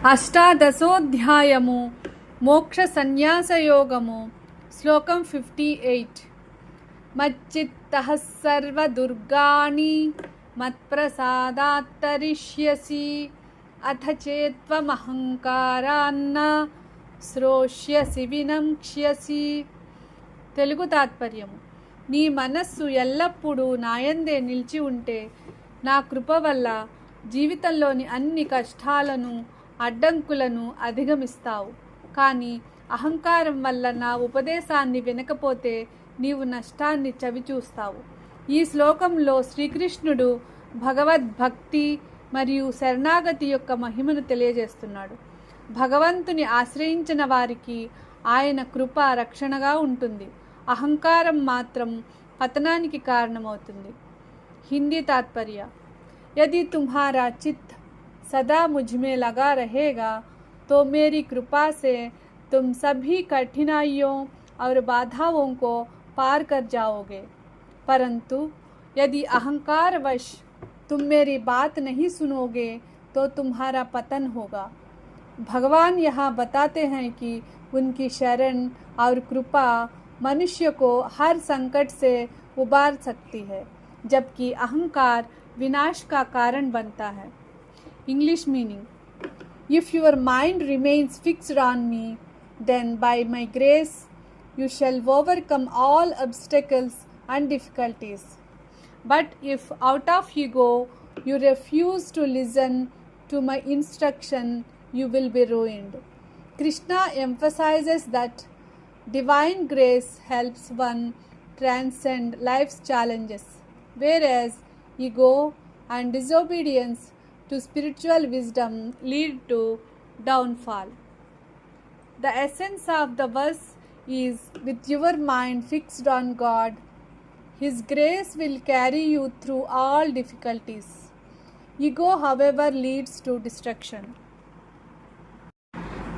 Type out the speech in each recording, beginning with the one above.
అష్టాదశోధ్యాయము మోక్ష సన్యాసయోగము శ్లోకం 58. మచ్చిత్తః సర్వదుర్గాణి మత్ప్రసాదాత్తరిష్యసి అథ చేత్వమహంకారాన్న శ్రోష్యసి వినంక్ష్యసి. తెలుగు తాత్పర్యము: నీ మనస్సు ఎల్లప్పుడూ నాయందే నిలిచి ఉంటే నా కృప వల్ల జీవితంలోని అన్ని కష్టాలను అడ్డంకులను అధిగమిస్తావు. కానీ అహంకారం వల్ల నా ఉపదేశాన్ని వినకపోతే నీవు నష్టాన్ని చవిచూస్తావు. ఈ శ్లోకంలో శ్రీకృష్ణుడు భగవద్భక్తి మరియు శరణాగతి యొక్క మహిమను తెలియజేస్తున్నాడు. భగవంతుని ఆశ్రయించిన వారికి ఆయన కృప రక్షణగా ఉంటుంది. అహంకారం మాత్రం పతనానికి కారణమవుతుంది. హిందీ తాత్పర్య: यदि तुम्हारा चित्त सदा मुझ में लगा रहेगा तो मेरी कृपा से तुम सभी कठिनाइयों और बाधाओं को पार कर जाओगे. परंतु यदि अहंकारवश तुम मेरी बात नहीं सुनोगे तो तुम्हारा पतन होगा. भगवान यहाँ बताते हैं कि उनकी शरण और कृपा मनुष्य को हर संकट से उबार सकती है, जबकि अहंकार विनाश का कारण बनता है. English meaning: if your mind remains fixed on me, then by my grace you shall overcome all obstacles and difficulties. But if out of ego you refuse to listen to my instruction, you will be ruined. Krishna emphasizes that divine grace helps one transcend life's challenges, whereas ego and disobedience to spiritual wisdom lead to downfall. The essence of the verse is: with your mind fixed on God, His grace will carry you through all difficulties. Ego, however, leads to destruction.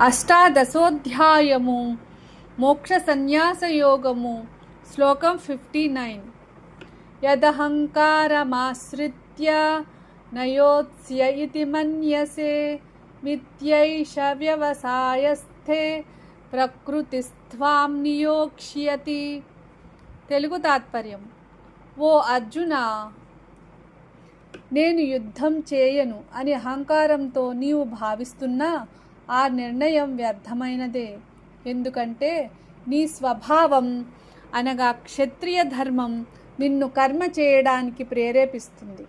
అష్టాదశోధ్యాయము మోక్ష సన్యాసయోగము శ్లోకం 59. యదహంకారమాశ్రిత్య నయోత్స్య ఇతి మన్యసే మిథ్యైష వ్యవసాయస్థే ప్రకృతిస్త్వాం నియోక్ష్యతి. తెలుగు తాత్పర్యం: ఓ అర్జున, నేను యుద్ధం చేయను అని అహంకారంతో నీవు భావిస్తున్నా ఆ నిర్ణయం వ్యర్థమైనదే. ఎందుకంటే నీ స్వభావం అనగా క్షత్రియ ధర్మం నిన్ను కర్మ చేయడానికి ప్రేరేపిస్తుంది.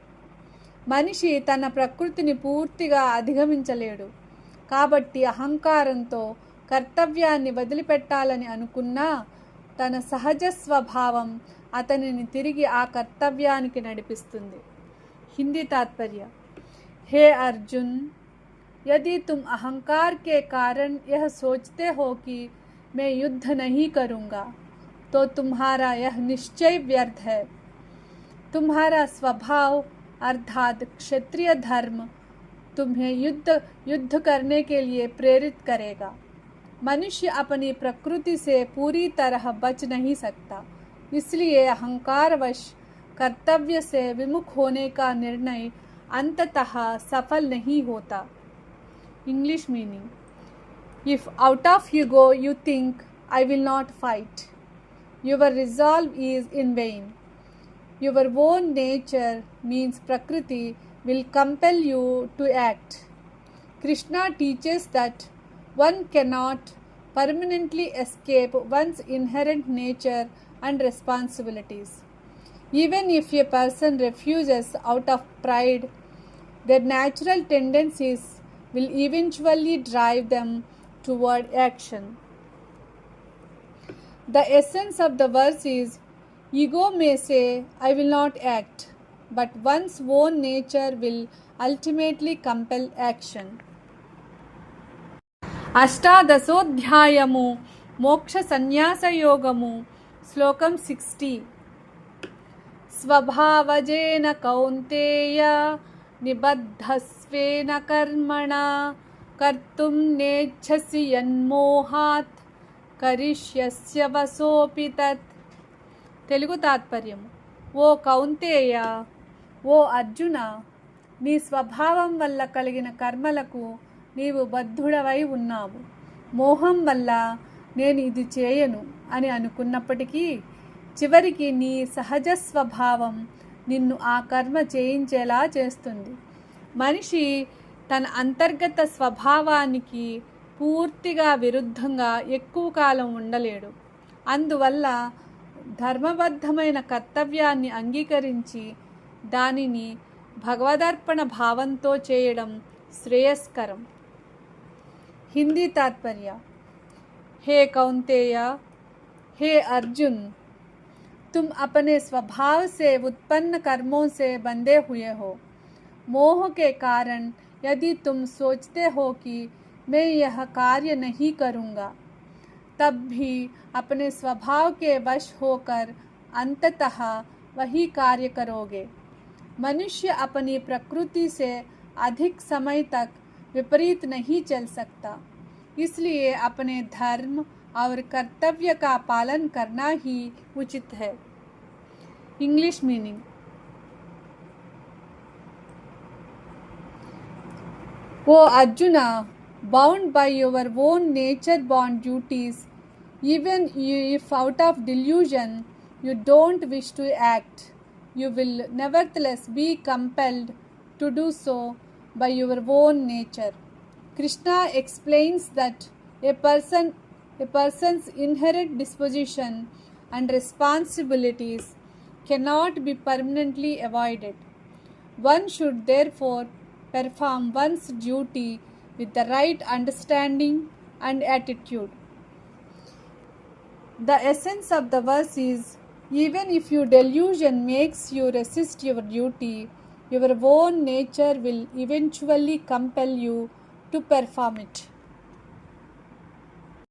మనిషి తన ప్రకృతిని పూర్తిగా అధిగమించలేడు. కాబట్టి అహంకారంతో కర్తవ్యాన్ని వదిలిపెట్టాలని అనుకున్నా తన సహజ స్వభావం అతనిని తిరిగి ఆ కర్తవ్యానికి నడిపిస్తుంది. హిందీ తాత్పర్య: हे अर्जुन, यदि तुम अहंकार के कारण यह सोचते हो कि मैं युद्ध नहीं करूँगा, तो तुम्हारा यह निश्चय व्यर्थ है. तुम्हारा स्वभाव अर्थात क्षत्रिय धर्म तुम्हें युद्ध करने के लिए प्रेरित करेगा. मनुष्य अपनी प्रकृति से पूरी तरह बच नहीं सकता, इसलिए अहंकारवश कर्तव्य से विमुख होने का निर्णय अंततः सफल नहीं होता. English meaning: if out of ego you think I will not fight, your resolve is in vain. Your own nature, means Prakriti, will compel you to act. Krishna teaches that one cannot permanently escape one's inherent nature and responsibilities. Even if a person refuses out of pride, their natural tendencies will eventually drive them toward action. The essence of the verse is: ego may say, I will not act, but one's own nature will ultimately compel action. అష్టాదశోధ్యాయము మోక్ష సన్యాసయోగము శ్లోకం 60. స్వభావజేన కౌంతేయ నిబద్ధస్వేన కర్మణా కర్తుం నేచ్ఛసి యన్మోహాత్ కరిష్యస్య వసోపి తత్. తెలుగు తాత్పర్యం: ఓ కౌంతేయ, ఓ అర్జున, నీ స్వభావం వల్ల కలిగిన కర్మలకు నీవు బద్ధుడవై ఉన్నావు. మోహం వల్ల నేను ఇది చేయను అని అనుకున్నప్పటికీ చివరికి నీ సహజ స్వభావం నిన్ను ఆ కర్మ చేయించేలా చేస్తుంది. మనిషి తన అంతర్గత స్వభావానికి పూర్తిగా విరుద్ధంగా ఎక్కువ కాలం ఉండలేడు. అందువల్ల ధర్మబద్ధమైన కర్తవ్యాన్ని అంగీకరించి దానిని భగవదర్పణ భావంతో చేయడం శ్రేయస్కరం. हिंदी तात्पर्य। हे कौंतेय, हे अर्जुन, तुम अपने स्वभाव से उत्पन्न कर्मों से बंधे हुए हो। मोह के कारण यदि तुम सोचते हो कि मैं यह कार्य नहीं करूँगा, तब भी अपने स्वभाव के वश होकर अंततः वही कार्य करोगे। मनुष्य अपनी प्रकृति से अधिक समय तक विपरीत नहीं चल सकता, इसलिए अपने धर्म और कर्तव्य का पालन करना ही उचित है। English meaning. O Arjuna, bound by your own nature-born duties, even if out of delusion you don't wish to act, you will nevertheless be compelled to do so by your own nature. Krishna explains that a person's inherent disposition and responsibilities cannot be permanently avoided. One should therefore perform one's duty with the right understanding and attitude. The essence of the verse is, even if your delusion makes you resist your duty, your own nature will eventually compel you to perform it.